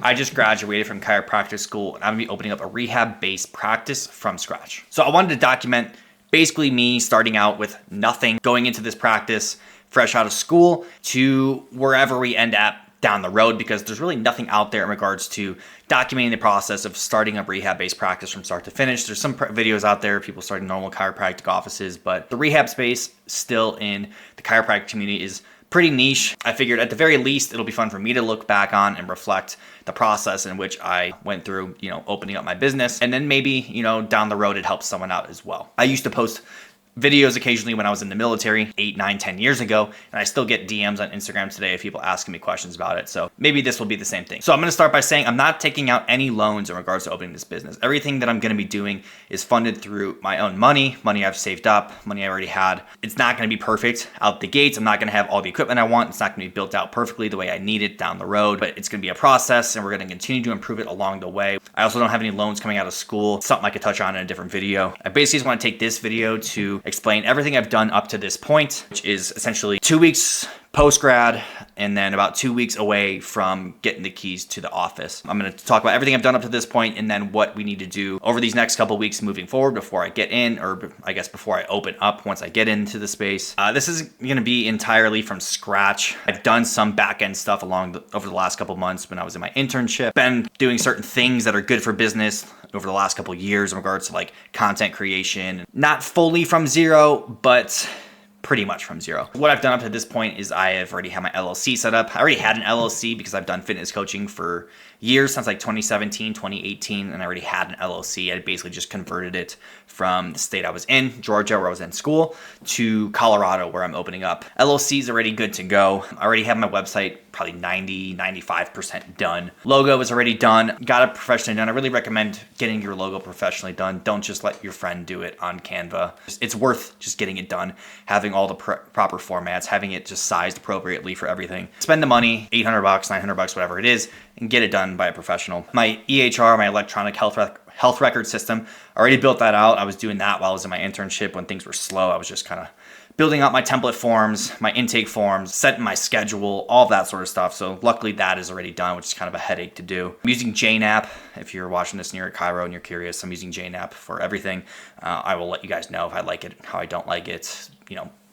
I just graduated from chiropractic school and I'm gonna be opening up a rehab-based practice from scratch. So I wanted to document basically me starting out with nothing, going into this practice fresh out of school to wherever we end up down the road, because there's really nothing out there in regards to documenting the process of starting a rehab-based practice from start to finish. There's some videos out there, people starting normal chiropractic offices, but the rehab space still in the chiropractic community is pretty niche. I figured at the very least, it'll be fun for me to look back on and reflect the process in which I went through, opening up my business. And then maybe, down the road, it helps someone out as well. I used to post videos occasionally when I was in the military 8, 9, 10 years ago, and I still get DMs on Instagram today of people asking me questions about it. So maybe this will be the same thing. So I'm going to start by saying I'm not taking out any loans in regards to opening this business. Everything that I'm going to be doing is funded through my own money I've saved up, money I already had. It's not going to be perfect out the gates. I'm not going to have all the equipment I want. It's not going to be built out perfectly the way I need it down the road, but it's going to be a process and we're going to continue to improve it along the way. I also don't have any loans coming out of school. It's something I could touch on in a different video. I basically just want to take this video to explain everything I've done up to this point, which is essentially 2 weeks post-grad and then about 2 weeks away from getting the keys to the office. I'm going to talk about everything I've done up to this point and then what we need to do over these next couple weeks moving forward before I get in, or I guess before I open up once I get into the space. This is going to be entirely from scratch. I've done some back-end stuff over the last couple months when I was in my internship. Been doing certain things that are good for business over the last couple years in regards to like content creation. Not fully from zero, but pretty much from zero. What I've done up to this point is I have already had my LLC set up. I already had an LLC because I've done fitness coaching for years, since like 2017, 2018, and I already had an LLC. I basically just converted it from the state I was in, Georgia, where I was in school, to Colorado, where I'm opening up. LLC is already good to go. I already have my website probably 90, 95% done. Logo is already done. Got it professionally done. I really recommend getting your logo professionally done. Don't just let your friend do it on Canva. It's worth just getting it done, having all the proper formats, having it just sized appropriately for everything. Spend the money, $800, $900, whatever it is, and get it done by a professional. My EHR, my electronic health record system, I already built that out. I was doing that while I was in my internship when things were slow. I was just kind of building out my template forms, my intake forms, setting my schedule, all that sort of stuff. So luckily that is already done, which is kind of a headache to do. I'm using JNAP. If you're watching this near Cairo and you're curious, I'm using JNAP for everything. I will let you guys know if I like it, how I don't like it,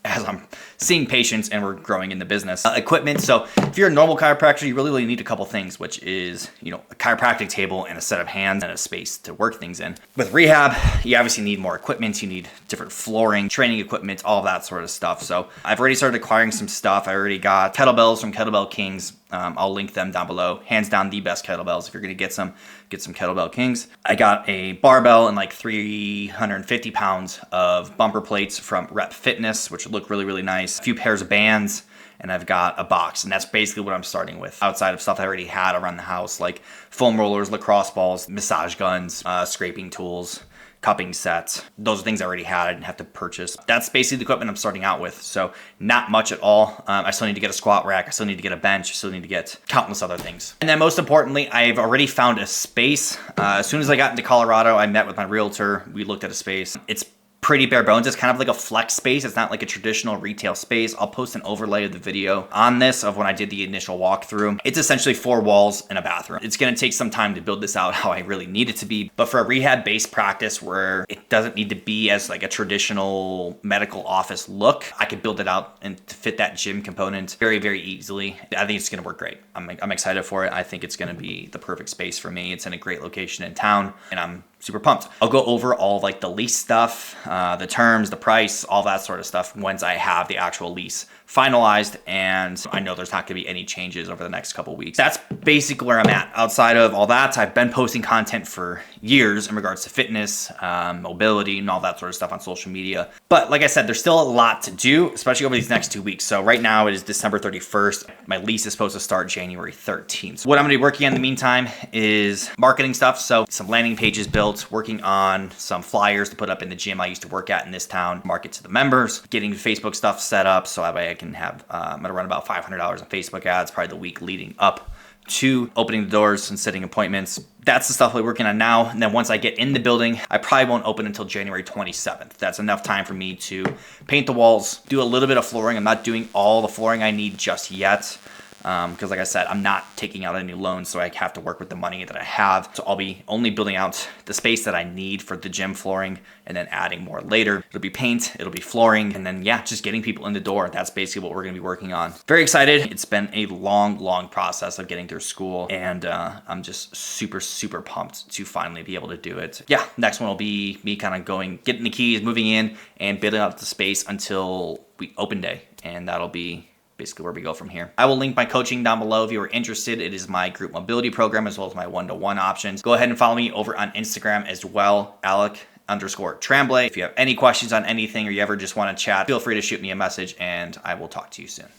as I'm seeing patients and we're growing in the business. Equipment. So if you're a normal chiropractor, you really need a couple things, which is, a chiropractic table and a set of hands and a space to work things in. With rehab, you obviously need more equipment. You need different flooring, training equipment, all that sort of stuff. So I've already started acquiring some stuff. I already got kettlebells from Kettlebell Kings. I'll link them down below. Hands down, the best kettlebells. If you're going to get some Kettlebell Kings. I got a barbell and like 350 pounds of bumper plates from Rep Fitness, which look really, really nice. A few pairs of bands, and I've got a box. And that's basically what I'm starting with. Outside of stuff I already had around the house, like foam rollers, lacrosse balls, massage guns, scraping tools, cupping sets. Those are things I already had. I didn't have to purchase. That's basically the equipment I'm starting out with. So not much at all. I still need to get a squat rack. I still need to get a bench. I still need to get countless other things. And then most importantly, I've already found a space. As soon as I got into Colorado, I met with my realtor. We looked at a space. It's pretty bare bones. It's kind of like a flex space. It's not like a traditional retail space. I'll post an overlay of the video on this of when I did the initial walkthrough. It's essentially 4 walls and a bathroom. It's going to take some time to build this out how I really need it to be. But for a rehab-based practice where it doesn't need to be as like a traditional medical office look, I could build it out and to fit that gym component very, very easily. I think it's going to work great. I'm excited for it. I think it's going to be the perfect space for me. It's in a great location in town, and I'm super pumped. I'll go over all like the lease stuff, the terms, the price, all that sort of stuff once I have the actual lease finalized, and I know there's not gonna be any changes over the next couple weeks. That's basically where I'm at. Outside of all that, I've been posting content for years in regards to fitness, mobility, and all that sort of stuff on social media. But like I said, there's still a lot to do, especially over these next 2 weeks. So right now it is December 31st. My lease is supposed to start January 13th. So what I'm gonna be working on in the meantime is marketing stuff. So some landing pages built, working on some flyers to put up in the gym I used to work at in this town, market to the members, getting Facebook stuff set up so that way I can have, I'm gonna run about $500 in Facebook ads probably the week leading up to opening the doors and setting appointments. That's the stuff we're working on now. And then once I get in the building, I probably won't open until January 27th. That's enough time for me to paint the walls, do a little bit of flooring. I'm not doing all the flooring I need just yet. because like I said, I'm not taking out any loans, so I have to work with the money that I have. So I'll be only building out the space that I need for the gym flooring and then adding more later. It'll be paint, it'll be flooring, and then yeah, just getting people in the door. That's basically what we're gonna be working on. Very excited. It's been a long process of getting through school, and I'm just super pumped to finally be able to do it. Yeah, next one will be me kind of getting the keys, moving in, and building out the space until we open day, and that'll be basically where we go from here. I will link my coaching down below if you are interested. It is my group mobility program as well as my one-to-one options. Go ahead and follow me over on Instagram as well, Alec_Tremblay. If you have any questions on anything or you ever just want to chat, feel free to shoot me a message and I will talk to you soon.